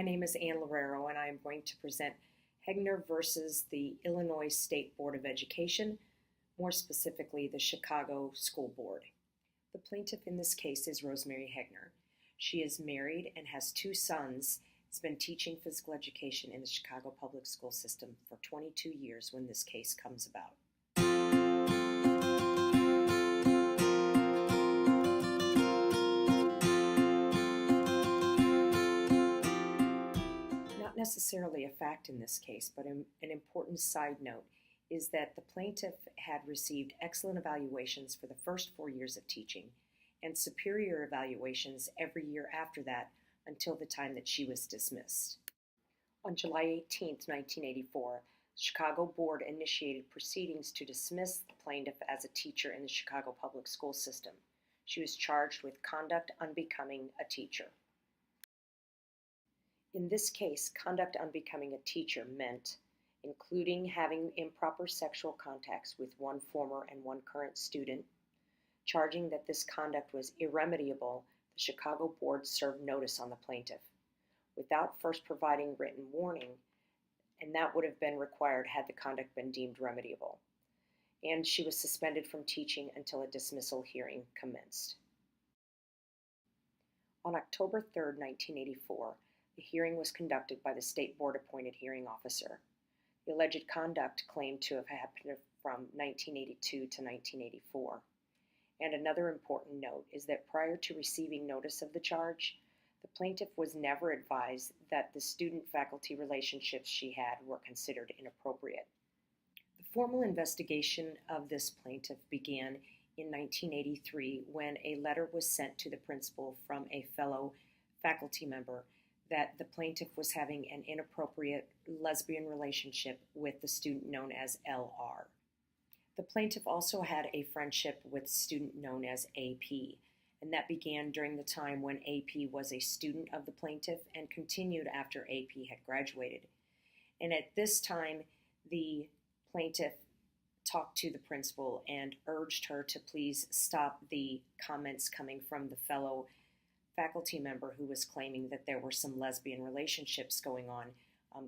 My name is Ann Loureiro, and I am going to present Hegner versus the Illinois State Board of Education, more specifically the Chicago School Board. The plaintiff in this case is Rosemary Hegner. She is married and has two sons, has been teaching physical education in the Chicago public school system for 22 years when this case comes about. Not necessarily a fact in this case, but an important side note is that the plaintiff had received excellent evaluations for the first 4 years of teaching and superior evaluations every year after that until the time that she was dismissed. On July 18, 1984, the Chicago Board initiated proceedings to dismiss the plaintiff as a teacher in the Chicago public school system. She was charged with conduct unbecoming a teacher. In this case, conduct unbecoming a teacher meant including having improper sexual contacts with one former and one current student, charging that this conduct was irremediable. The Chicago Board served notice on the plaintiff without first providing written warning, and that would have been required had the conduct been deemed remediable. And she was suspended from teaching until a dismissal hearing commenced. On October 3, 1984, the hearing was conducted by the State Board appointed hearing officer. The alleged conduct claimed to have happened from 1982 to 1984. And another important note is that prior to receiving notice of the charge, the plaintiff was never advised that the student-faculty relationships she had were considered inappropriate. The formal investigation of this plaintiff began in 1983 when a letter was sent to the principal from a fellow faculty member that the plaintiff was having an inappropriate lesbian relationship with the student known as LR. The plaintiff also had a friendship with a student known as AP, and that began during the time when AP was a student of the plaintiff and continued after AP had graduated. And at this time, the plaintiff talked to the principal and urged her to please stop the comments coming from the fellow faculty member who was claiming that there were some lesbian relationships going on,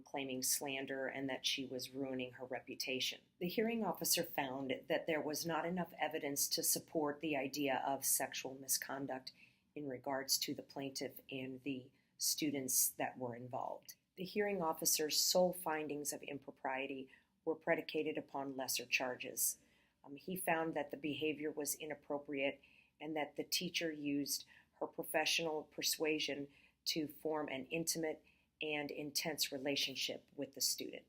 claiming slander and that she was ruining her reputation. The hearing officer found that there was not enough evidence to support the idea of sexual misconduct in regards to the plaintiff and the students that were involved. The hearing officer's sole findings of impropriety were predicated upon lesser charges. He found that the behavior was inappropriate and that the teacher used her professional persuasion to form an intimate and intense relationship with the student.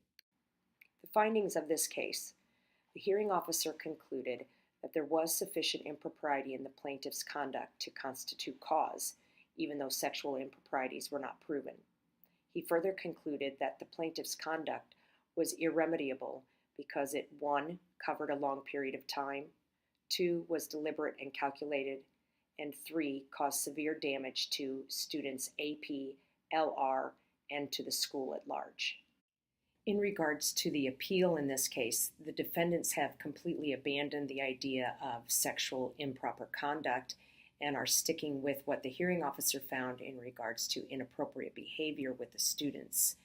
The findings of this case: the hearing officer concluded that there was sufficient impropriety in the plaintiff's conduct to constitute cause, even though sexual improprieties were not proven. He further concluded that the plaintiff's conduct was irremediable because it, 1, covered a long period of time, 2, was deliberate and calculated, and 3, caused severe damage to students AP, LR, and to the school at large. In regards to the appeal in this case, the defendants have completely abandoned the idea of sexual improper conduct and are sticking with what the hearing officer found in regards to inappropriate behavior with the students.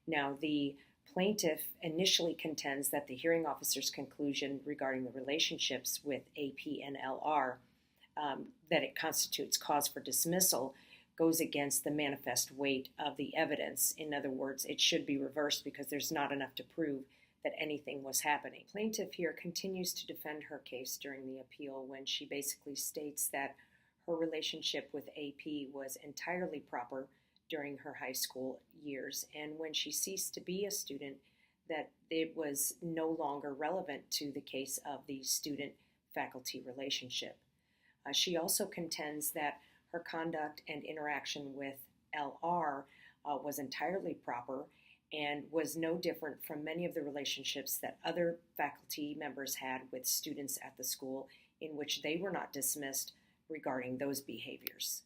Now, the plaintiff initially contends that the hearing officer's conclusion regarding the relationships with AP and LR, that it constitutes cause for dismissal, goes against the manifest weight of the evidence. In other words, it should be reversed because there's not enough to prove that anything was happening. Plaintiff here continues to defend her case during the appeal when she basically states that her relationship with AP was entirely proper during her high school years, and when she ceased to be a student, that it was no longer relevant to the case of the student-faculty relationship. She also contends that her conduct and interaction with LR was entirely proper and was no different from many of the relationships that other faculty members had with students at the school in which they were not dismissed regarding those behaviors.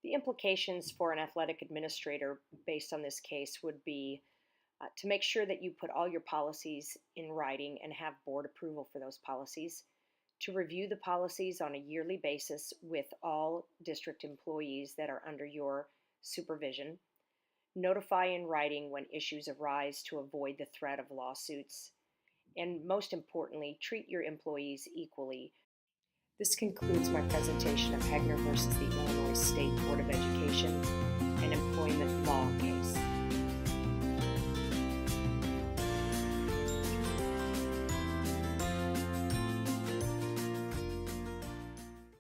The implications for an athletic administrator based on this case would be to make sure that you put all your policies in writing and have board approval for those policies, to review the policies on a yearly basis with all district employees that are under your supervision, notify in writing when issues arise to avoid the threat of lawsuits, and most importantly, treat your employees equally. This concludes my presentation of Hegner versus the Illinois State Board of Education, an employment law case.